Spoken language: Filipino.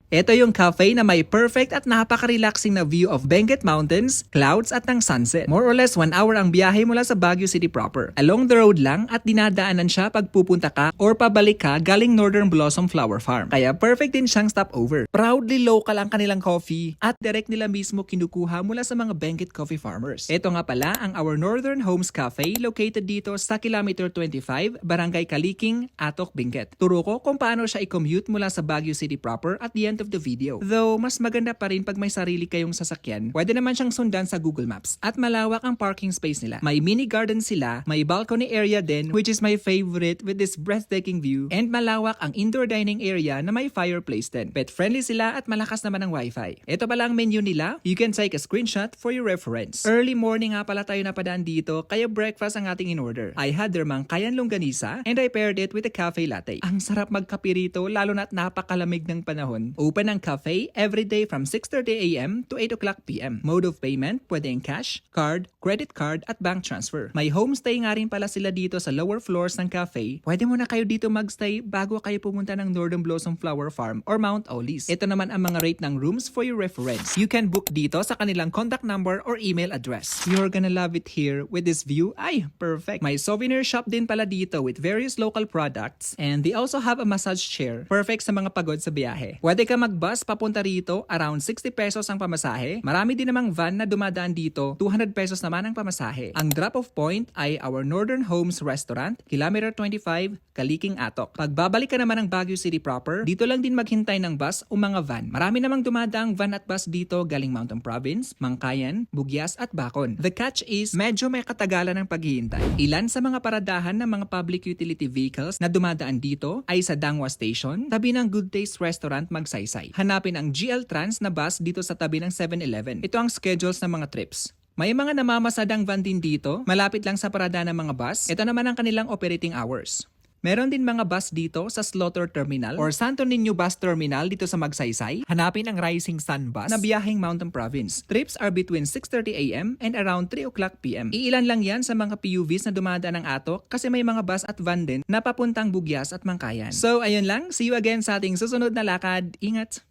Ito yung cafe na may perfect at napaka-relaxing na view of Benguet Mountains, clouds at ng sunset. More or less 1 hour ang biyahe mula sa Baguio City proper. Along the road lang at dinadaanan siya pag pupunta ka or pabalik ka galing Northern Blossom Flower Farm. Kaya perfect din siyang stopover. Proudly local ang kanilang coffee at direct nila mismo kinukuha mula sa mga Benguet coffee farmers. Ito nga pala ang Our Northern Homes Cafe located dito sa Kilometer 25, Barangay Kaliking, Atok, Benguet. Turo ko kung paano siya i-commute mula sa Baguio City proper at the end of the video. Though, mas maganda pa rin pag may sarili kayong sasakyan, pwede naman siyang sundan sa Google Maps. At malawak ang parking space nila. May mini garden sila, may balcony area din, which is my favorite with this breathtaking view, and malawak ang indoor dining area na may fireplace din. Pet friendly sila at malakas naman ang wifi. Ito pala ang menu nila, you can take a screenshot for your reference. Early morning nga pala tayo napadaan dito, kaya breakfast ang ating in order. I had their mangkayan longganisa and I paired it with a cafe latte. Ang sarap magkape rito, lalo na't napakalamig ng panahon. Open ang cafe every day from 6:30 a.m. to 8 o'clock p.m. Mode of payment, pwede in cash, card, credit card, at bank transfer. May homestay nga rin pala sila dito sa lower floors ng cafe. Pwede muna kayo dito magstay bago kayo pumunta ng Northern Blossom Flower Farm or Mount Olis. Ito naman ang mga rate ng rooms for your reference. You can book dito sa kanilang contact number or email address. You're gonna love it here with this view. Ay, perfect. May souvenir shop din pala dito with various local products and they also have a massage chair. Perfect sa mga pagod sa biyahe. Pwede ka mag-bus papunta rito, around 60 pesos ang pamasahe. Marami din namang van na dumadaan dito, 200 pesos naman ang pamasahe. Ang drop-off point ay Our Northern Homes Restaurant, Kilometer 25, Kaliking, Atok. Pagbabalik ka naman ng Baguio City proper, dito lang din maghintay ng bus o mga van. Marami namang dumadaang van at bus dito galing Mountain Province, Mangkayan, Bugyas at Bacon. The catch is, medyo may katagalan ng paghihintay. Ilan sa mga paradahan ng mga public utility vehicles na dumadaan dito ay sa Dangwa Station, tabi ng Good Taste Restaurant, Magsaysay. Hanapin ang GL Trans na bus dito sa tabi ng 7-Eleven. Ito ang schedules ng mga trips. May mga namamasadang van din dito, malapit lang sa parada ng mga bus. Ito naman ang kanilang operating hours. Meron din mga bus dito sa Slaughter Terminal or Santo Niño Bus Terminal dito sa Magsaysay. Hanapin ang Rising Sun Bus na biyaheng Mountain Province. Trips are between 6:30 a.m. and around 3 o'clock p.m. Iilan lang yan sa mga PUVs na dumadaan ng Atok kasi may mga bus at van din na papuntang Bugyas at Mangkayan. So ayun lang, see you again sa ating susunod na lakad. Ingat!